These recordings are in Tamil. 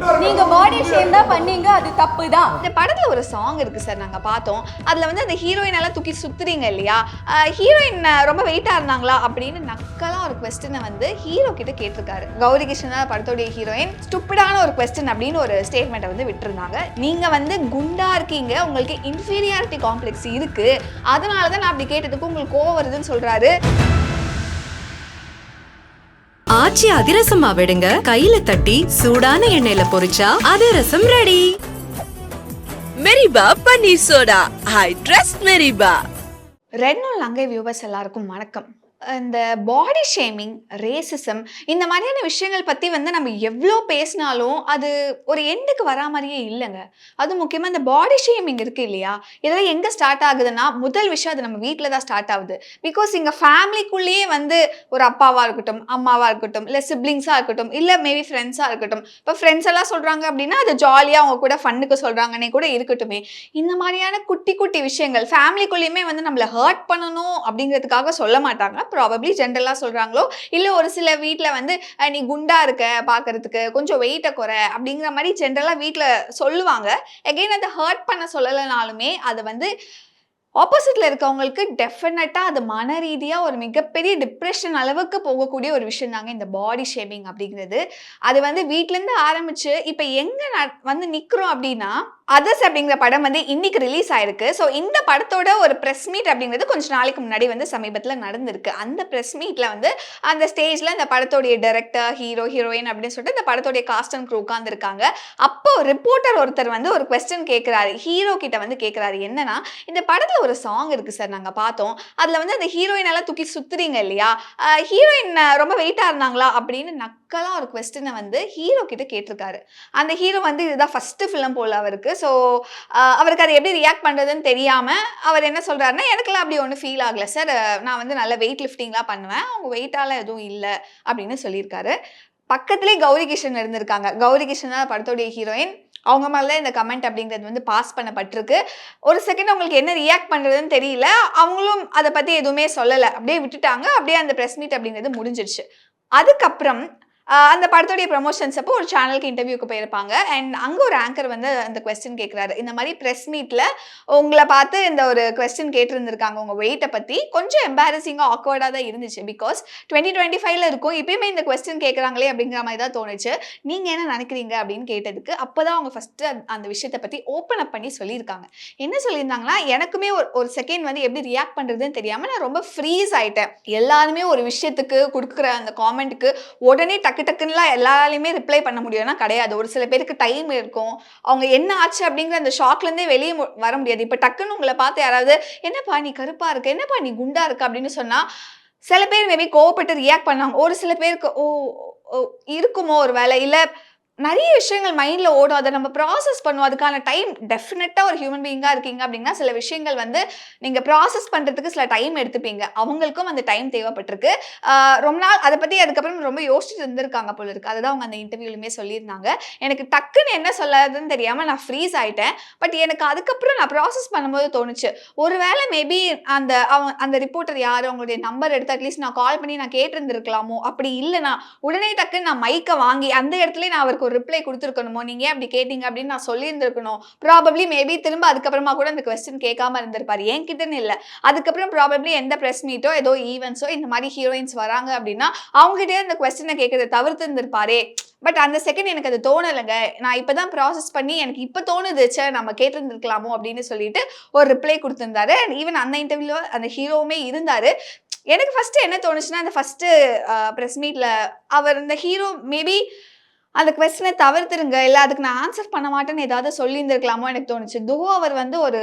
நீங்க பாடி ஷேம் தான் பண்ணீங்க, அது தப்பு தான். இந்த படத்துல ஒரு சாங் இருக்கு சார், நாங்க பார்த்தோம். அதுல வந்து அந்த ஹீரோயின் எல்லாம் தூக்கி சுத்துறீங்க இல்லையா, ஹீரோயின் ரொம்ப வெயிட்டா இருந்தாங்களா அப்படின்னு நக்கலா ஒரு கொஸ்டினை வந்து ஹீரோ கிட்ட கேட்டிருக்காரு. கௌரி கிருஷ்ணன் தான் படத்தோடைய ஹீரோயின். ஸ்டூப்பிடான ஒரு கொஸ்டின் அப்படின்னு ஒரு ஸ்டேட்மெண்ட்டை வந்து விட்டுருந்தாங்க. நீங்க வந்து குண்டா இருக்கீங்க, உங்களுக்கு இன்ஃபீரியாரிட்டி காம்ப்ளெக்ஸ் இருக்கு, அதனால தான் நான் அப்படி கேட்டதுக்கு உங்களுக்கு கோவம் வருதுன்னு சொல்றாரு. ஆச்சி அதிரசமா விடுங்க, கையில தட்டி சூடான எண்ணெயில பொரிச்சா அதிரசம் ரெடி. மெரிபா பன்னீர் சோடா, ஐ ட்ரஸ்ட் மெரிபா. ரெட் நோல் லங்கை வியூவர்ஸ் எல்லாருக்கும் வணக்கம். இந்த பாடி ஷேமிங், ரேசிசம், இந்த மாதிரியான விஷயங்கள் பற்றி வந்து நம்ம எவ்வளோ பேசினாலும் அது ஒரு எண்டுக்கு வரா மாதிரியே இல்லைங்க. அதுவும் முக்கியமாக இந்த பாடி ஷேமிங் இருக்குது இல்லையா, இதெல்லாம் எங்கே ஸ்டார்ட் ஆகுதுன்னா முதல் விஷயம் அது நம்ம வீட்டில் தான் ஸ்டார்ட் ஆகுது. பிகாஸ் இங்கே ஃபேமிலிக்குள்ளேயே வந்து ஒரு அப்பாவாக இருக்கட்டும், அம்மாவாக இருக்கட்டும், இல்லை சிப்ளிங்ஸாக இருக்கட்டும், இல்லை மேபி ஃப்ரெண்ட்ஸாக இருக்கட்டும். இப்போ ஃப்ரெண்ட்ஸ் எல்லாம் சொல்கிறாங்க அப்படின்னா அது ஜாலியாக அவங்க கூட ஃபன்னுக்கு சொல்கிறாங்கன்னே கூட இருக்கட்டுமே. இந்த மாதிரியான குட்டி குட்டி விஷயங்கள் ஃபேமிலிக்குள்ளேயுமே வந்து நம்மளை ஹர்ட் பண்ணணும் அப்படிங்கிறதுக்காக சொல்ல மாட்டாங்க. ப்ராபப்ளி ஜென்ரலாக சொல்கிறாங்களோ, இல்லை ஒரு சில வீட்டில் வந்து நீ குண்டா இருக்க பார்க்கறதுக்கு, கொஞ்சம் வெயிட்டை குறை அப்படிங்கிற மாதிரி ஜென்ரலாக வீட்டில் சொல்லுவாங்க. எகெயின் அதை ஹர்ட் பண்ண சொல்லலைனாலுமே அது வந்து ஆப்போசிட்ல இருக்கவங்களுக்கு டெஃபினட்டா அது மன ரீதியா ஒரு மிகப்பெரிய டிப்ரெஷன் அளவுக்கு போகக்கூடிய ஒரு விஷயம் தாங்க இந்த பாடி ஷேமிங் அப்படிங்கிறது. அது வந்து வீட்ல இருந்து ஆரம்பிச்சு இப்ப எங்க வந்து நிக்கிறோம் அப்படின்னா, அதர்ஸ் அப்படிங்கிற படம் வந்து இன்னைக்கு ரிலீஸ் ஆயிருக்கு. ஸோ இந்த படத்தோட ஒரு ப்ரெஸ் மீட் அப்படிங்கிறது கொஞ்ச நாளைக்கு முன்னாடி வந்து சமீபத்தில் நடந்திருக்கு. அந்த ப்ரெஸ் மீட்ல வந்து அந்த ஸ்டேஜ்ல இந்த படத்தோடைய டைரக்டர், ஹீரோ, ஹீரோயின் அப்படின்னு சொல்லிட்டு இந்த படத்தோடைய காஸ்ட் அண்ட் க்ரூ உட்கார்ந்துருக்காங்க. அப்போ ரிப்போர்ட்டர் ஒருத்தர் வந்து ஒரு கொஸ்டின் கேட்கிறாரு, ஹீரோ கிட்ட வந்து கேட்கிறாரு. என்னன்னா, இந்த படத்துல ஒரு சாங் இருக்கு சார், நாங்க பார்த்தோம். அதுல வந்து அந்த ஹீரோயின் எல்லாம் தூக்கி சுத்துறீங்க இல்லையா, ஹீரோயின் ரொம்ப வெயிட்டா இருந்தாங்களா அப்படின்னு நக்கலா ஒரு கொஸ்டினை வந்து ஹீரோ கிட்ட கேட்டிருக்காரு. அந்த ஹீரோ வந்து இதுதான் ஃபர்ஸ்ட் ஃபிலிம் போல அவருக்கு. ஸோ அவருக்கு அதை எப்படி ரியாக்ட் பண்ணுறதுன்னு தெரியாமல் அவர் என்ன சொல்கிறாருன்னா, எனக்குலாம் அப்படி ஒன்றும் ஃபீல் ஆகலை சார், நான் வந்து நல்ல வெயிட் லிஃப்டிங்லாம் பண்ணுவேன், அவங்க வெயிட்டாலாம் எதுவும் இல்லை அப்படின்னு சொல்லியிருக்காரு. பக்கத்துலேயே கௌரி கிருஷ்ணன் இருந்திருக்காங்க. கௌரி கிருஷ்ணன் தான் படத்தோடைய ஹீரோயின். அவங்க மேலே இந்த கமெண்ட் அப்படிங்கிறது வந்து பாஸ் பண்ணப்பட்டிருக்கு. ஒரு செகண்ட் அவங்களுக்கு என்ன ரியாக்ட் பண்ணுறதுன்னு தெரியல. அவங்களும் அதை பற்றி எதுவுமே சொல்லலை, அப்படியே விட்டுட்டாங்க. அப்படியே அந்த ப்ரெஸ் மீட் அப்படிங்கிறது முடிஞ்சிருச்சு. அதுக்கப்புறம் அந்த படத்தோடைய ப்ரமோஷன்ஸ் அப்போ ஒரு சேனலுக்கு இன்டர்வியூக்கு போயிருப்பாங்க. அண்ட் அங்கே ஒரு ஆங்கர் வந்து அந்த கொஸ்டின் கேட்குறாரு. இந்த மாதிரி ப்ரெஸ் மீட்டில் உங்களை பார்த்து இந்த ஒரு கொஸ்டின் கேட்டிருந்திருக்காங்க உங்கள் வெயிட்டை பற்றி. கொஞ்சம் எம்பாரசிங்காக ஆக்வர்டாக தான் இருந்துச்சு. பிகாஸ் 2025 இருக்கும், இப்பயுமே இந்த கொஸ்டின் கேட்குறாங்களே அப்படிங்கிற மாதிரி தான் தோணுச்சு. நீங்கள் என்ன நினைக்கிறீங்க அப்படின்னு கேட்டதுக்கு அப்போ தான் அவங்க ஃபஸ்ட்டு அந்த விஷயத்தை பற்றி ஓப்பன் அப் பண்ணி சொல்லியிருக்காங்க. என்ன சொல்லியிருந்தாங்கன்னா, எனக்குமே ஒரு செகண்ட் வந்து எப்படி ரியாக்ட் பண்ணுறதுன்னு தெரியாமல் நான் ரொம்ப ஃப்ரீஸ் ஆகிட்டேன். எல்லாருமே ஒரு விஷயத்துக்கு கொடுக்குற அந்த காமெண்ட்டுக்கு உடனே டக்குன்னுலாம் எல்லாராலையுமே ரிப்ளை பண்ண முடியும்னா கிடையாது. ஒரு சில பேருக்கு டைம் இருக்கும், அவங்க என்ன ஆச்சு அப்படிங்கிற அந்த ஷாக்லேருந்தே வெளியே வர முடியாது. இப்போ டக்குன்னு உங்களை பார்த்து யாராவது என்னப்பா நீ கருப்பா இருக்க, என்னப்பா நீ குண்டா இருக்க அப்படின்னு சொன்னா சில பேர் மேபி கோவப்பட்டு ரியாக்ட் பண்ணாங்க. ஒரு சில பேருக்கு இருக்குமோ ஒரு வேலை, இல்லை நிறைய விஷயங்கள் மைண்டில் ஓடும், அதை நம்ம ப்ராசஸ் பண்ணுவோம். அதுக்கான டைம் டெஃபினட்டாக ஒரு ஹியூமன் பீயிங்காக இருக்கீங்க அப்படின்னா சில விஷயங்கள் வந்து நீங்கள் ப்ராசஸ் பண்ணுறதுக்கு சில டைம் எடுத்துப்பீங்க. அவங்களுக்கும் அந்த டைம் தேவைப்பட்டிருக்கு. ரொம்ப நாள் அதை பற்றி அதுக்கப்புறம் ரொம்ப யோசிச்சுட்டு இருந்திருக்காங்க போல இருக்குது. அதுதான் அவங்க அந்த இன்டர்வியூலுமே சொல்லியிருந்தாங்க. எனக்கு டக்குன்னு என்ன சொல்லாதுன்னு தெரியாமல் நான் ஃப்ரீஸ் ஆகிட்டேன். பட் எனக்கு அதுக்கப்புறம் நான் ப்ராசஸ் பண்ணும்போது தோணுச்சு, ஒருவேளை மேபி அந்த ரிப்போர்ட்டர் யார், அவங்களுடைய நம்பர் எடுத்து அட்லீஸ்ட் நான் கால் பண்ணி நான் கேட்டிருந்துருக்கலாமோ. அப்படி இல்லைனா உடனே டக்குன்னு நான் மைக்கை வாங்கி அந்த இடத்துல நான் அவருக்கு ரிப்ளை கொடுத்துருக்கணுமோ, நீங்க ஏன் அப்படி கேட்டீங்க அப்படின்னு நான் சொல்லியிருந்திருக்கணும். ப்ராபப்ளி மேபி திரும்ப அதுக்கப்புறமா கூட அந்த கொஸ்டின் கேட்காம இருந்திருப்பாரு. என்கிட்டன்னு இல்லை, அதுக்கப்புறம் ப்ராபப்ளி எந்த ப்ரெஸ் மீட்டோ ஏதோ ஈவெண்ட்ஸோ இந்த மாதிரி ஹீரோயின்ஸ் வராங்க அப்படின்னா அவங்ககிட்டே அந்த கொஸ்டினை கேட்கறத தவிர்த்து இருந்திருப்பாரே. பட் அந்த செகண்ட் எனக்கு அது தோணலைங்க. நான் இப்போதான் ப்ராசஸ் பண்ணி எனக்கு இப்போ தோணுது, சார் நம்ம கேட்டிருந்துருக்கலாமோ அப்படின்னு சொல்லிட்டு ஒரு ரிப்ளை கொடுத்துருந்தாரு. அண்ட் ஈவன் அந்த இன்டர்வியூல அந்த ஹீரோவுமே இருந்தாரு. எனக்கு ஃபர்ஸ்ட் என்ன தோணுச்சுன்னா, அந்த ஃபர்ஸ்ட் ப்ரெஸ் மீட்ல அவர் இந்த ஹீரோ மேபி அந்த கொஸ்டினை தவிர்த்துருங்க, இல்லை அதுக்கு நான் ஆன்சர் பண்ண மாட்டேன்னு ஏதாவது சொல்லியிருந்திருக்கலாமோ எனக்கு தோணுச்சு. தோ அவர் வந்து ஒரு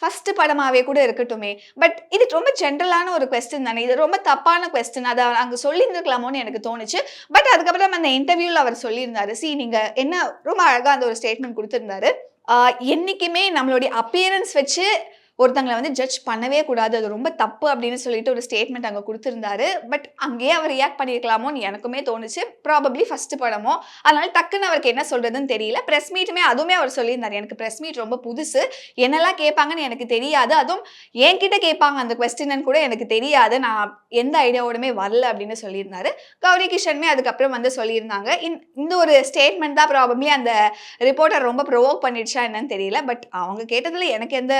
ஃபர்ஸ்ட் படமாவே கூட இருக்கட்டுமே. பட் இது ரொம்ப ஜென்ரலான ஒரு கொஸ்டின் தானே, இது ரொம்ப தப்பான கொஸ்டின், அதை அங்கே சொல்லியிருந்திருக்கலாமோன்னு எனக்கு தோணுச்சு. பட் அதுக்கப்புறம் அந்த இன்டர்வியூவில் அவர் சொல்லியிருந்தாரு. நீங்கள் என்ன ரொம்ப அழகாக அந்த ஒரு ஸ்டேட்மெண்ட் கொடுத்துருந்தாரு. என்றைக்குமே நம்மளுடைய அப்பியரன்ஸ் வச்சு ஒருத்தங்களை வந்து ஜட்ஜ் பண்ணவே கூடாது, அது ரொம்ப தப்பு அப்படின்னு சொல்லிட்டு ஒரு ஸ்டேட்மெண்ட் அங்கே கொடுத்துருந்தாரு. பட் அங்கேயே அவர் ரியாக்ட் பண்ணியிருக்கலாமோன்னு எனக்குமே தோணுச்சு. ப்ராபப்ளி ஃபர்ஸ்ட் படமோ, அதனால டக்குன்னு அவருக்கு என்ன சொல்றதுன்னு தெரியல. ப்ரெஸ் மீட்டுமே அதுவுமே அவர் சொல்லியிருந்தார், எனக்கு ப்ரெஸ் மீட் ரொம்ப புதுசு, என்னெல்லாம் கேட்பாங்கன்னு எனக்கு தெரியாது, அதுவும் என்கிட்ட கேட்பாங்க அந்த கொஸ்டின்னு கூட எனக்கு தெரியாது, நான் எந்த ஐடியாவோடுமே வரல அப்படின்னு சொல்லியிருந்தாரு. கௌரி கிஷனுமே அதுக்கப்புறம் வந்து சொல்லியிருந்தாங்க. இந்த ஒரு ஸ்டேட்மெண்ட் தான் ப்ராபப்ளி அந்த ரிப்போர்ட்டர் ரொம்ப ப்ரொவோக் பண்ணிடுச்சா என்னன்னு தெரியல. பட் அவங்க கேட்டதுல எனக்கு எந்த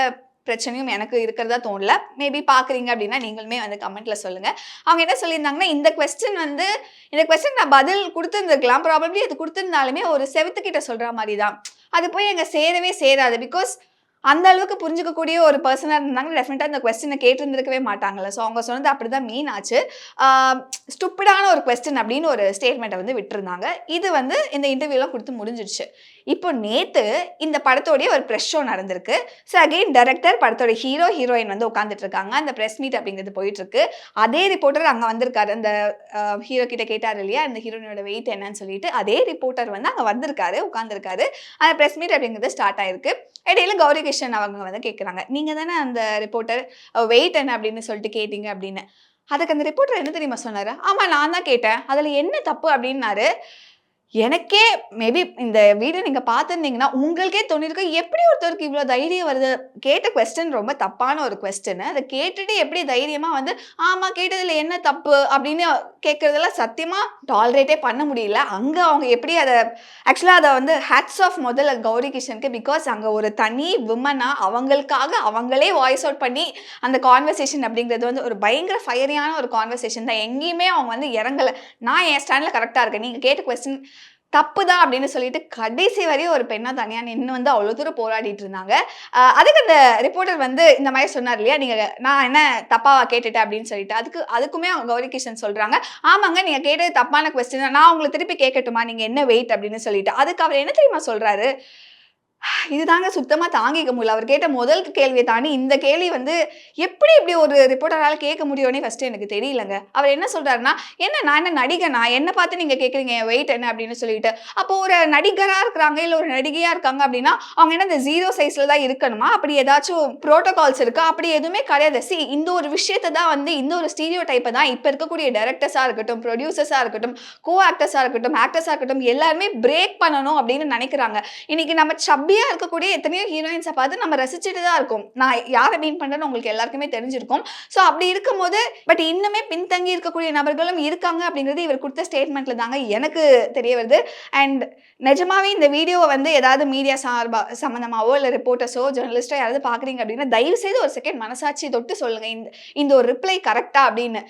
பிரச்சனையும் எனக்கு இருக்கிறதா தோணல. மேபி பார்க்குறீங்க அப்படின்னா நீங்களுமே வந்து கமெண்ட்ல சொல்லுங்க. அவங்க என்ன சொல்லியிருந்தாங்கன்னா, இந்த கொஸ்டின் நான் பதில் கொடுத்துருந்துருக்கலாம், ப்ராபப்ளி அது கொடுத்துருந்தாலுமே ஒரு செவத்துக்கிட்ட சொல்ற மாதிரி தான், அது போய் அங்கே சேரவே சேராது. பிகாஸ் அந்த அளவுக்கு புரிஞ்சுக்கக்கூடிய ஒரு பர்சனாக இருந்தாங்க, டெஃபினட்டாக இந்த கொஸ்டினை கேட்டிருந்துருக்கவே மாட்டாங்கல்ல. ஸோ அவங்க சொன்னது அப்படி தான் மீன் ஆச்சு. ஸ்டூப்பிடான ஒரு கொஸ்டின் அப்படின்னு ஒரு ஸ்டேட்மெண்ட்டை வந்து விட்டுருந்தாங்க. இது வந்து இந்த இன்டர்வியூலாம் கொடுத்து முடிஞ்சிடுச்சு. இப்போ நேற்று இந்த படத்தோடைய ஒரு ப்ரெஸ் ஷோ நடந்திருக்கு. ஸோ அகெயின் டைரக்டர், படத்தோட ஹீரோயின் வந்து உட்காந்துட்டு இருக்காங்க. அந்த ப்ரெஸ் மீட் அப்படிங்கிறது போயிட்டு இருக்கு. அதே ரிப்போர்ட்டர் அங்கே வந்திருக்காரு. அந்த ஹீரோ கிட்ட கேட்டார் இல்லையா இந்த ஹீரோயினோட வெயிட் என்னன்னு சொல்லிட்டு, அதே ரிப்போர்ட்டர் வந்து அங்கே வந்திருக்காரு, உட்காந்துருக்காரு. அந்த ப்ரெஸ் மீட் அப்படிங்கிறது ஸ்டார்ட் ஆயிருக்கு. இடையில கௌரி கிஷன் அவங்க வந்து கேட்குறாங்க, நீங்கள் தானே அந்த ரிப்போர்ட்டர் வெயிட் என்ன அப்படின்னு சொல்லிட்டு கேட்டீங்க அப்படின்னு. அதுக்கு அந்த ரிப்போர்ட்டர் என்ன தெரியுமா சொன்னார்? ஆமாம், நான் தான் கேட்டேன், அதில் என்ன தப்பு அப்படின்னாரு. எனக்கே மேபி இந்த வீடியோ நீங்கள் பார்த்துருந்தீங்கன்னா உங்களுக்கே தோணிருக்கு, எப்படி ஒருத்தருக்கு இவ்வளோ தைரியம் வருது, கேட்ட கொஸ்டின் ரொம்ப தப்பான ஒரு கொஸ்டின், அதை கேட்டுட்டு எப்படி தைரியமாக வந்து ஆமாம் கேட்டதில் என்ன தப்பு அப்படின்னு கேட்குறதெல்லாம் சத்தியமாக டாலரேட்டே பண்ண முடியல. அங்கே அவங்க எப்படி அதை ஆக்சுவலாக அதை வந்து ஹேட்ஸ் ஆஃப் முதல்ல கௌரி கிஷனுக்கு. பிகாஸ் அங்கே ஒரு தனி விமனாக அவங்களுக்காக அவங்களே வாய்ஸ் அவுட் பண்ணி அந்த கான்வர்சேஷன் அப்படிங்கிறது வந்து ஒரு பயங்கர ஃபயரியான ஒரு கான்வர்சேஷன் தான். எங்கேயுமே அவங்க வந்து இறங்கலை, நான் என் ஸ்டாண்டில் கரெக்டாக இருக்கேன், நீங்கள் கேட்ட கொஸ்டின் தப்பு தான் அப்படின்னு சொல்லிட்டு கடைசி வரையும் ஒரு பெண்ணா தனியாக நின்று வந்து அவ்வளோ தூரம் போராடிட்டு இருந்தாங்க. அதுக்கு அந்த ரிப்போர்ட்டர் வந்து இந்த மாதிரி சொன்னார் இல்லையா, நான் என்ன தப்பாவா கேட்டுட்டேன் அப்படின்னு சொல்லிட்டு. அதுக்குமே அவங்க கௌரி கிஷன் சொல்றாங்க, ஆமாங்க நீங்கள் கேட்டது தப்பான கொஸ்டின், நான் உங்களை திருப்பி கேட்கட்டுமா நீங்கள் என்ன வெயிட் அப்படின்னு சொல்லிட்டு. அதுக்கு அவர் என்ன தெரியுமா சொல்றாரு, இதுதாங்க சுத்தமாக தாங்கிக்க முடியல. அவர் கேட்ட முதல் கேள்வியை தாண்டி இந்த கேள்வி வந்து எப்படி இப்படி ஒரு ரிப்போர்ட்டரால் கேட்க முடியும்னே ஃபஸ்ட்டு எனக்கு தெரியலங்க. அவர் என்ன சொல்கிறாருன்னா, நான் என்ன நடிகனா, என்னை பார்த்து நீங்கள் கேட்குறீங்க என் வெயிட் என்ன அப்படின்னு சொல்லிட்டு. அப்போ ஒரு நடிகராக இருக்கிறாங்க இல்லை ஒரு நடிகையாக இருக்காங்க அப்படின்னா அவங்க என்ன இந்த 0 சைஸில் தான் இருக்கணுமா, அப்படி ஏதாச்சும் ப்ரோட்டோகால்ஸ் இருக்கா? அப்படி எதுவுமே கிடையாது. இந்த ஒரு விஷயத்தை தான் வந்து இந்த ஒரு ஸ்டீரியோ டைப்பை தான் இப்போ இருக்கக்கூடிய டைரக்டர்ஸாக இருக்கட்டும், ப்ரொடியூசர்ஸாக இருக்கட்டும், கோ ஆக்டர்ஸாக இருக்கட்டும், ஆக்டர்ஸாக இருக்கட்டும், எல்லாருமே பிரேக் பண்ணணும் அப்படின்னு நினைக்கிறாங்க. இன்னைக்கு நம்ம இருக்கக்கூடிய எத்தனையோ ஹீரோயின்ஸை பார்த்து நம்ம ரசிச்சுட்டு தான் இருக்கோம். நான் யாரை மீன் பண்றேன்னு உங்களுக்கு எல்லாருக்குமே தெரிஞ்சிருக்கும். ஸோ அப்படி இருக்கும்போது பட் இன்னுமே பின்தங்கி இருக்கக்கூடிய நபர்களும் இருக்காங்க அப்படிங்கிறது இவர் கொடுத்த ஸ்டேட்மெண்ட்ல தாங்க எனக்கு தெரிய வருது. அண்ட் நிஜமாவே இந்த வீடியோவை வந்து ஏதாவது மீடியா சம்பந்தமாவோ இல்லை ரிப்போர்ட்டர்ஸோ ஜெர்னலிஸ்டோ யாராவது பார்க்குறீங்க அப்படின்னா தயவு செய்து ஒரு செகண்ட் மனசாட்சி தொட்டு சொல்லுங்க, இந்த ஒரு ரிப்ளை கரெக்டா அப்படின்னு.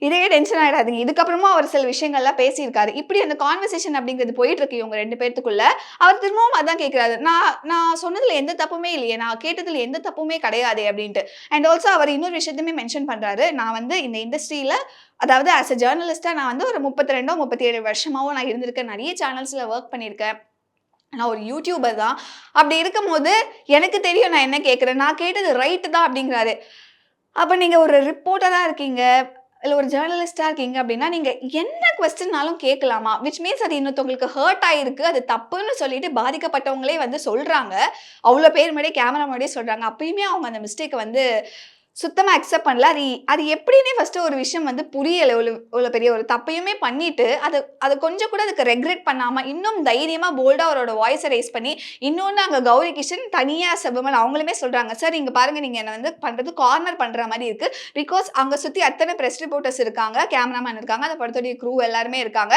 இதே டென்ஷன் ஆகிடாதுங்க. இதுக்கப்புறமா அவர் சில விஷயங்கள்லாம் பேசியிருக்காரு. இப்படி அந்த கான்வர்சேஷன் அப்படிங்கிறது போயிட்டு இருக்கு இவங்க 2 பேர்த்துக்குள்ள. அவர் திரும்பவும் அதான் கேட்குறாரு, நான் சொன்னதுல எந்த தப்புமே இல்லையே, நான் கேட்டதுல எந்த தப்புமே கிடையாது அப்படின்ட்டு. அண்ட் ஆல்சோ அவர் இன்னொரு விஷயத்தையுமே மென்ஷன் பண்றாரு, நான் வந்து இந்த இண்டஸ்ட்ரியில அதாவது ஆஸ் அ ஜேர்னலிஸ்டா நான் வந்து ஒரு 32 37 வருஷமாவும் நான் இருந்திருக்கேன், நிறைய சேனல்ஸ்ல ஒர்க் பண்ணியிருக்கேன், நான் ஒரு யூடியூபர் தான். அப்படி இருக்கும் போது எனக்கு தெரியும் நான் என்ன கேட்குறேன், நான் கேட்டது ரைட்டு தான் அப்படிங்கிறாரு. அப்போ நீங்கள் ஒரு ரிப்போர்ட்டராக இருக்கீங்க இல்லை ஒரு ஜேர்னலிஸ்டாக இருக்கீங்க அப்படின்னா நீங்கள் என்ன கொஸ்டின்னாலும் கேட்கலாமா? விச் மீன்ஸ் அது இன்னொருத்தவங்களுக்கு ஹர்ட் ஆகிருக்கு, அது தப்புன்னு சொல்லிட்டு பாதிக்கப்பட்டவங்களே வந்து சொல்கிறாங்க, அவ்வளோ பேர் முன்னாடியே கேமரா முன்னாடியே சொல்கிறாங்க. அப்பயுமே அவங்க அந்த மிஸ்டேக்கை வந்து சுத்தமாக அக்செப்ட் பண்ணல. அது எப்படின்னே ஃபஸ்ட்டு ஒரு விஷயம் வந்து புரியலை. இவ்வளோ பெரிய ஒரு தப்பையுமே பண்ணிட்டு அது கொஞ்சம் கூட அதுக்கு ரெக்ரெட் பண்ணாமல் இன்னும் தைரியமாக போல்டாக அவரோட வாய்ஸை ரைஸ் பண்ணி, இன்னொன்று அங்கே கௌரி கிஷன் தனியாக செபமன் அவங்களுமே சொல்கிறாங்க, சார் இங்கே பாருங்கள் நீங்கள் என்னை வந்து பண்ணுறது கார்னர் பண்ணுற மாதிரி இருக்குது. பிகாஸ் அங்கே சுற்றி அத்தனை ப்ரெஸ் ரிப்போர்ட்டர்ஸ் இருக்காங்க, கேமராமேன் இருக்காங்க, அந்த படத்துடைய க்ரூ எல்லாருமே இருக்காங்க.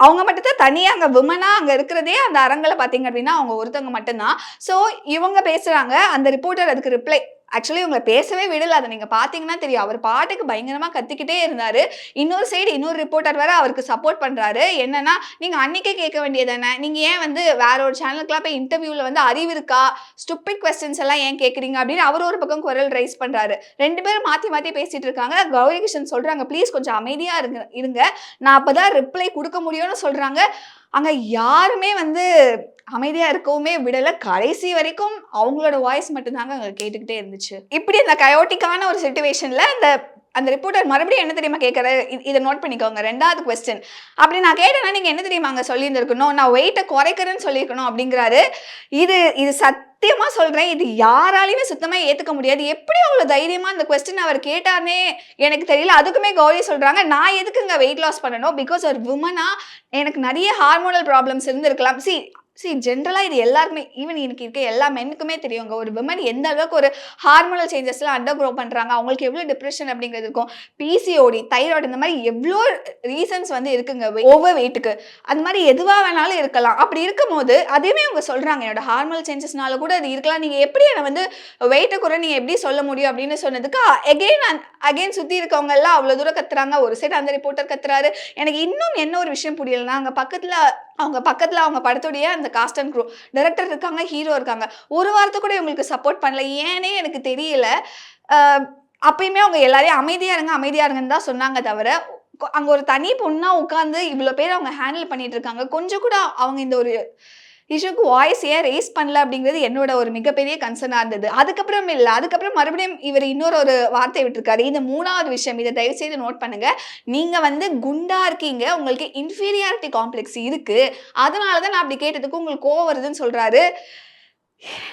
அவங்க மட்டும் தான் தனியாக அங்கே விமனாக அங்கே இருக்கிறதே அந்த அரங்கில் பார்த்தீங்க அப்படின்னா அவங்க ஒருத்தவங்க மட்டும்தான். ஸோ இவங்க பேசுகிறாங்க, அந்த ரிப்போர்ட்டர் அதுக்கு ரிப்ளை ஆக்சுவலி உங்களை பேசவே விடல, அதை நீங்கள் பார்த்தீங்கன்னா தெரியும். அவர் பாட்டுக்கு பயங்கரமாக கத்திக்கிட்டே இருந்தார். இன்னொரு சைடு இன்னொரு ரிப்போர்ட்டர் வேற அவருக்கு சப்போர்ட் பண்ணுறாரு. என்னன்னா, நீங்கள் அன்னைக்கே கேட்க வேண்டியதானே, நீங்கள் ஏன் வந்து வேற ஒரு சேனலுக்குலாம் போய் இன்டர்வியூவில் வந்து அறிவு இருக்கா, ஸ்டூபிட் கொஸ்டின்ஸ் எல்லாம் ஏன் கேட்குறீங்க அப்படின்னு அவர் ஒரு பக்கம் குரல் ரைஸ் பண்ணுறாரு. 2 பேரும் மாற்றி மாற்றி பேசிட்டு இருக்காங்க. கௌரி கிஷன் சொல்கிறாங்க, ப்ளீஸ் கொஞ்சம் அமைதியாக இருங்க, நான் அப்போ தான் ரிப்ளை கொடுக்க முடியும்னு சொல்கிறாங்க. அங்கே யாருமே வந்து அமைதியாக இருக்கவுமே விடலை. கடைசி வரைக்கும் அவங்களோட வாய்ஸ் மட்டும்தாங்க அங்கே கேட்டுக்கிட்டே இருந்துச்சு. இப்படி அந்த கயோட்டிக்கான ஒரு சிச்சுவேஷனில் அந்த ரிப்போர்ட்டர் மறுபடியும் என்ன தெரியுமா கேட்குறாரு, இதை நோட் பண்ணிக்கோங்க, 2வது கொஸ்டின். அப்படி நான் கேட்டேன்னா நீங்கள் என்ன தெரியுமா அங்கே சொல்லியிருந்துருக்கணும், நான் வெயிட்டை குறைக்கிறேன்னு சொல்லியிருக்கணும் அப்படிங்கிறாரு. இது சத்தியமா சொல்றேன், இது யாராலையுமே சுத்தமா ஏத்துக்க முடியாது. எப்படி அவ்வளவு தைரியமா அந்த கொஸ்டின் அவர் கேட்டார்னே எனக்கு தெரியல. அதுக்குமே கௌரி சொல்றாங்க, நான் எதுக்குங்க வெயிட் லாஸ் பண்ணணும், பிகாஸ் ஒரு விமனா எனக்கு நிறைய ஹார்மோனல் ப்ராப்ளம்ஸ் இருந்திருக்கலாம். ஜென்ரலா இது எல்லாருக்குமே, ஈவன் எனக்கு இருக்க எல்லா மென்னுக்குமே தெரியுங்க, ஒரு விமன் எந்த அளவுக்கு ஒரு ஹார்மோனல் சேஞ்சஸ்லாம் அண்டர் க்ரோ பண்றாங்க, அவங்களுக்கு எவ்வளவு டிப்ரெஷன் அப்படிங்கிறது இருக்கும், பிசிஓடி, தைராய்டு, இந்த மாதிரி எவ்வளோ ரீசன்ஸ் வந்து இருக்குங்க ஓவர் வெயிட்டுக்கு. அந்த மாதிரி எதுவா வேணாலும் இருக்கலாம். அப்படி இருக்கும் போது அதுவுமே அவங்க சொல்றாங்க, என்னோட ஹார்மோனல் சேஞ்சஸ்னால கூட அது இருக்கலாம், நீங்க எப்படி என்னை வந்து வெயிட்டை கூட நீங்க எப்படி சொல்ல முடியும் அப்படின்னு சொன்னதுக்கு அகைன் சுத்தி இருக்கவங்க எல்லாம் அவ்வளவு தூரம் கத்துறாங்க. ஒரு சைடு அந்த ரிப்போர்ட்டர் கத்துறாரு. எனக்கு இன்னும் என்ன ஒரு விஷயம் புரியலன்னா, அவங்க பக்கத்துல அவங்க படத்துடைய அந்த காஸ்ட் அண்ட் க்ரூ டைரக்டர் இருக்காங்க, ஹீரோ இருக்காங்க. ஒரு வாரத்தை கூட இவங்களுக்கு சப்போர்ட் பண்ணல. ஏனே எனக்கு தெரியல. அப்பயுமே அவங்க எல்லாரையும் அமைதியா இருங்கன்னு தான் சொன்னாங்க தவிர, அங்க ஒரு தனி பொண்ணா உட்காந்து இவ்வளவு பேர் அவங்க ஹேண்டில் பண்ணிட்டு இருக்காங்க. கொஞ்சம் கூட அவங்க இந்த ஒரு இஷ்யூக்கு வாய்ஸ் ஏன் ரேஸ் பண்ணல அப்படிங்கிறது என்னோட ஒரு மிகப்பெரிய கன்சர்னா இருந்தது. அதுக்கப்புறம் மறுபடியும் இவர் இன்னொரு வார்த்தை விட்டுருக்காரு. இந்த 3வது விஷயம், இதை தயவு செய்து நோட் பண்ணுங்க. நீங்க வந்து குண்டா இருக்கீங்க, உங்களுக்கு இன்ஃபீரியாரிட்டி காம்ப்ளெக்ஸ் இருக்கு, அதனாலதான் நான் அப்படி கேட்டதுக்கு உங்களுக்கு கோவம் வருதுன்னு சொல்றாரு.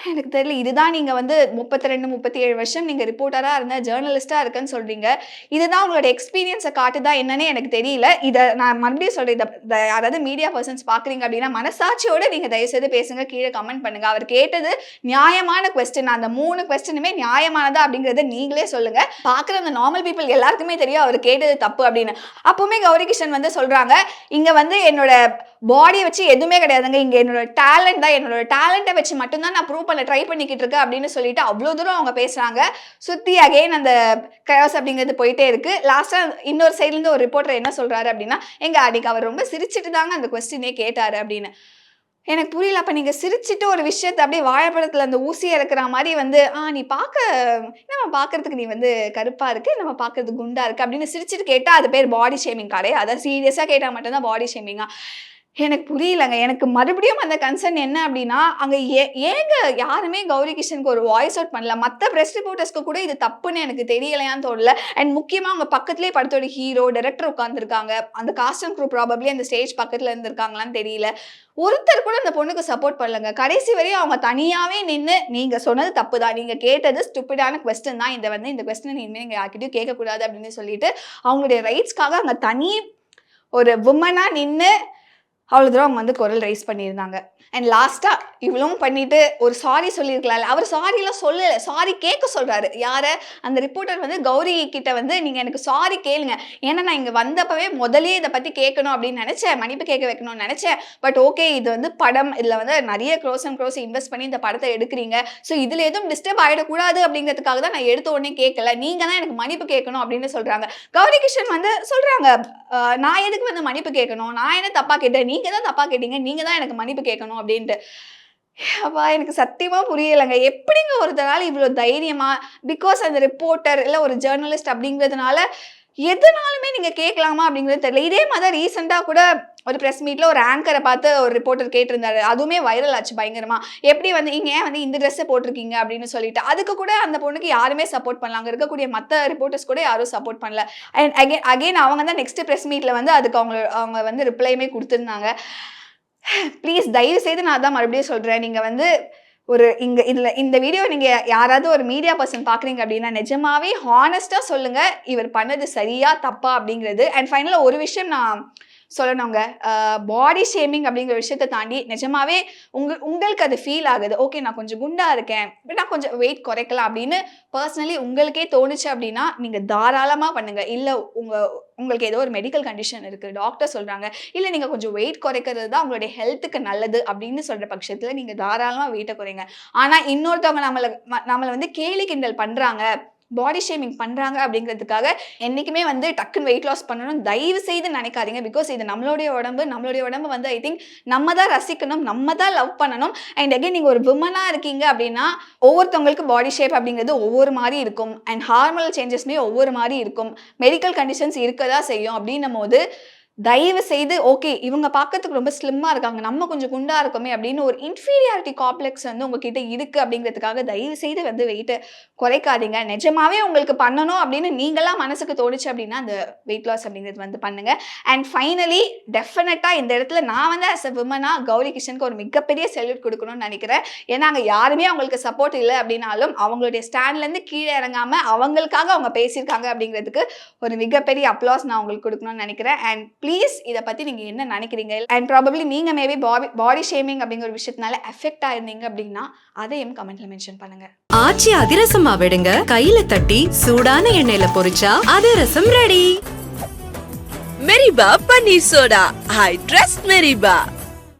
எனக்கு தெரியல, இதுதான் நீங்க வந்து 32, 37 வருஷம் நீங்க ரிப்போர்ட்டரா இருந்த ஜேர்னலிஸ்டா இருக்குன்னு சொல்றீங்க, இதுதான் உங்களோட எக்ஸ்பீரியன்ஸை காட்டுதா என்னன்னு எனக்கு தெரியல. இதை நான் மறுபடியும் சொல்றேன், யாராவது மீடியா பர்சன்ஸ் பாக்குறீங்க அப்படின்னா மனசாட்சியோட நீங்க தயவுசெய்து பேசுங்க, கீழே கமெண்ட் பண்ணுங்க. அவர் கேட்டது நியாயமான கொஸ்டின், அந்த 3 கொஸ்டினுமே நியாயமானதா அப்படிங்கறத நீங்களே சொல்லுங்க. பாக்குற அந்த நார்மல் பீப்புள் எல்லாருக்குமே தெரியும் அவர் கேட்டது தப்பு அப்படின்னு. அப்பவுமே கௌரி கிஷன் வந்து சொல்றாங்க, இங்க வந்து என்னோட பாடியை வச்சு எதுவுமே கிடையாதுங்க, இங்க என்னோட டேலண்ட் தான், என்னோட டேலண்ட்டை வச்சு மட்டும்தான் நான் ப்ரூவ் பண்ண ட்ரை பண்ணிக்கிட்டு இருக்கேன் அப்படின்னு சொல்லிட்டு அவ்வளோ தூரம் அவங்க பேசுறாங்க. சுத்தி அகைன் அந்த கயாஸ் அப்படிங்கிறது போயிட்டே இருக்கு. லாஸ்டா இன்னொரு சைட்ல இருந்து ஒரு ரிப்போர்ட்டர் என்ன சொல்றாரு அப்படின்னா, எங்க அன்னைக்கு அவர் ரொம்ப சிரிச்சிட்டு தாங்க அந்த கொஸ்டினே கேட்டாரு அப்படின்னு. எனக்கு புரியல. அப்ப நீங்க சிரிச்சிட்டு ஒரு விஷயத்த அப்படியே வாழைப்பழத்துல அந்த ஊசியை இறக்குற மாதிரி வந்து நீ நம்ம பாக்குறதுக்கு நீ வந்து கருப்பா இருக்கு, நம்ம பாக்குறதுக்கு குண்டா இருக்கு அப்படின்னு சிரிச்சிட்டு கேட்டா அது பேர் பாடி ஷேமிங் கிடையாது. அதை சீரியஸா கேட்டா மட்டும்தான் பாடி ஷேமிங்கா? எனக்கு புரியலங்க. எனக்கு மறுபடியும் அந்த கன்சர்ன் என்ன அப்படின்னா, அங்க ஏங்க யாருமே கௌரி கிஷனுக்கு ஒரு வாய்ஸ் அவுட் பண்ணல? மற்ற பிரஸ் ரிப்போர்ட்டர்ஸ்க்கு கூட இது தப்புன்னு எனக்கு தெரியலையான்னு தோணல. அண்ட் முக்கியமா அவங்க பக்கத்துலேயே படத்தோட ஹீரோ, டைரக்டர் உட்காந்துருக்காங்க. அந்த காஸ்ட் அண்ட் க்ரூ ப்ராபப்ளி அந்த ஸ்டேஜ் பக்கத்துல இருந்திருக்காங்களான்னு தெரியல. ஒருத்தர் கூட அந்த பொண்ணுக்கு சப்போர்ட் பண்ணலங்க. கடைசி வரையும் அவங்க தனியாவே நின்று, நீங்க சொன்னது தப்பு தான், நீங்க கேட்டது ஸ்டூபிடான கொஸ்டின் தான், இந்த கொஸ்டின் இனிமேல் நீங்க யார்கிட்டயும் கேட்கக்கூடாது அப்படின்னு சொல்லிட்டு அவங்களுடைய ரைட்ஸ்க்காக அங்க தனி ஒரு உமனா நின்று அவ்வளோ தூரம் அவங்க வந்து குரல் ரைஸ் பண்ணியிருந்தாங்க. அண்ட் லாஸ்ட்டாக இவ்வளவும் பண்ணிட்டு ஒரு சாரி சொல்லியிருக்கலாம்ல. அவர் சாரிலாம் சொல்லலை, சாரி கேட்க சொல்கிறாரு. யாரை? அந்த ரிப்போர்ட்டர் வந்து கௌரி கிட்ட வந்து நீங்கள் எனக்கு சாரி கேளுங்க, ஏன்னா நான் இங்கே வந்தப்பவே முதலே இதை பற்றி கேட்கணும் அப்படின்னு நினச்சேன், மன்னிப்பு கேட்க வைக்கணும்னு நினச்சேன். பட் ஓகே, இது வந்து படம், இதில் வந்து நிறைய க்ரோஸ் இன்வெஸ்ட் பண்ணி இந்த படத்தை எடுக்கிறீங்க, ஸோ இதில் எதுவும் டிஸ்டர்ப் ஆகிடக்கூடாது அப்படிங்கிறதுக்காக தான் நான் எடுத்த உடனே கேட்கல, நீங்கள் தான் எனக்கு மன்னிப்பு கேட்கணும் அப்படின்னு சொல்கிறாங்க. கௌரி கிஷன் வந்து சொல்கிறாங்க, நான் எதுக்கு வந்து மன்னிப்பு கேட்கணும், நான் என்ன தப்பாக கேட்டேன், நீங்கள் தான் தப்பாக கேட்டீங்க, நீங்கள் தான் எனக்கு மன்னிப்பு கேட்கணும் அப்படின்ட்டு. அப்பா எனக்கு சத்தியமா புரியலைங்க. எப்படிங்க ஒருத்தரால இவ்வளோ தைரியமா, பிகாஸ் அந்த ரிப்போர்ட்டர் இல்லை ஒரு ஜேர்னலிஸ்ட் அப்படிங்கிறதுனால எதுனாலுமே நீங்க கேட்கலாமா அப்படிங்கிறது தெரியல. இதே மாதிரி ரீசெண்டாக கூட ஒரு ப்ரெஸ் மீட்ல ஒரு ஆங்கரை பார்த்து ஒரு ரிப்போர்ட்டர் கேட்டிருந்தாரு. அதுவுமே வைரல் ஆச்சு பயங்கரமா. எப்படி வந்து இங்க ஏன் வந்து இந்த ட்ரெஸ்ஸை போட்டிருக்கீங்க அப்படின்னு சொல்லிட்டு. அதுக்கு கூட அந்த பொண்ணுக்கு யாருமே சப்போர்ட் பண்ணல. அங்கே இருக்கக்கூடிய மற்ற ரிப்போர்ட்டர்ஸ் கூட யாரும் சப்போர்ட் பண்ணல. அண்ட் அகெயின் அவங்க தான் நெக்ஸ்ட் ப்ரெஸ் மீட்ல வந்து அதுக்கு அவங்க வந்து ரிப்ளைமே கொடுத்துருந்தாங்க. ப்ளீஸ் தயவு செய்து நான் அதான் மறுபடியும் சொல்றேன், நீங்க வந்து ஒரு இந்த வீடியோ நீங்க யாராவது ஒரு மீடியா பர்சன் பாக்குறீங்க அப்படின்னா நிஜமாவே ஹானஸ்டா சொல்லுங்க, இவர் பண்ணது சரியா தப்பா அப்படிங்கிறது. அண்ட் ஃபைனலா ஒரு விஷயம் நான் சொல்லணுங்க, பாடி ஷேமிங் அப்படிங்கிற விஷயத்தை தாண்டி நிஜமாவே உங்களுக்கு அது ஃபீல் ஆகுது, ஓகே நான் கொஞ்சம் குண்டா இருக்கேன், நான் கொஞ்சம் வெயிட் குறைக்கலாம் அப்படின்னு பர்சனலி உங்களுக்கே தோணுச்சு அப்படின்னா நீங்க தாராளமா பண்ணுங்க. இல்லை உங்களுக்கு ஏதோ ஒரு மெடிக்கல் கண்டிஷன் இருக்கு, டாக்டர் சொல்றாங்க, இல்லை நீங்க கொஞ்சம் வெயிட் குறைக்கிறது தான் உங்களுடைய ஹெல்த்துக்கு நல்லது அப்படின்னு சொல்ற பட்சத்துல நீங்க தாராளமா வெயிட்டை குறைங்க. ஆனா இன்னொருத்தவங்க நம்மளை வந்து கேலி கிண்டல் பண்றாங்க, பாடி ஷேமிங் பண்றாங்க அப்படிங்கிறதுக்காக என்னைக்குமே வந்து டக்குன்னு வெயிட் லாஸ் பண்ணணும் தயவு செய்து நினைக்காதீங்க. பிகாஸ் இது நம்மளுடைய உடம்பு வந்து ஐ திங்க் நம்ம தான் ரசிக்கணும், நம்ம தான் லவ் பண்ணணும். அண்ட் அகைன் நீங்க ஒரு விமனா இருக்கீங்க அப்படின்னா ஒவ்வொருத்தவங்களுக்கு பாடி ஷேப் அப்படிங்கிறது ஒவ்வொரு மாதிரி இருக்கும். அண்ட் ஹார்மோனல் சேஞ்சஸ்மே ஒவ்வொரு மாதிரி இருக்கும். மெடிக்கல் கண்டிஷன்ஸ் இருக்கதான் செய்யும். அப்படின்னும் போது தயவு செய்து ஓகே இவங்க பார்க்கறதுக்கு ரொம்ப ஸ்லிம்மா இருக்காங்க, நம்ம கொஞ்சம் குண்டா இருக்கோமே அப்படின்னு ஒரு இன்ஃபீரியாரிட்டி காம்ப்ளெக்ஸ் வந்து உங்ககிட்ட இருக்கு அப்படிங்கிறதுக்காக தயவு செய்து வந்து வெயிட்டை குறைக்காதீங்க. நிஜமாவே உங்களுக்கு பண்ணணும் அப்படின்னு நீங்களா மனசுக்கு தோணுச்சு அப்படின்னா அந்த வெயிட் லாஸ் அப்படிங்கிறது வந்து பண்ணுங்க. அண்ட் ஃபைனலி டெஃபினட்டா இந்த இடத்துல நான் வந்து ஆஸ் அ விமனா கௌரி கிஷனுக்கு ஒரு மிகப்பெரிய செல்யூட் கொடுக்கணும்னு நினைக்கிறேன். ஏன்னா அங்கே யாருமே அவங்களுக்கு சப்போர்ட் இல்லை அப்படின்னாலும் அவங்களுடைய ஸ்டாண்ட்லேருந்து கீழே இறங்காம அவங்களுக்காக அவங்க பேசியிருக்காங்க அப்படிங்கிறதுக்கு ஒரு மிகப்பெரிய அப்ளாஸ் நான் உங்களுக்கு கொடுக்கணும்னு நினைக்கிறேன். அண்ட் ப்ளீஸ் இதை பற்றி நீங்கள் என்ன நினைக்கிறீங்க? அண்ட் ப்ராபப்ளி நீங்கள் மேபி பாடி ஷேமிங் அப்படிங்கிற ஒரு விஷயத்தினால எஃபெக்ட் ஆயிருந்தீங்க அப்படின்னா அதையும் கமெண்ட்ல மென்ஷன் பண்ணுங்க. ஆச்சி அதிரசமா விடுங்க, கையில தட்டி சூடான எண்ணெயில பொரிச்சா அதிரசம் ரெடி. மெரிபா பன்னீர் சோடா. I trust மெரிபா.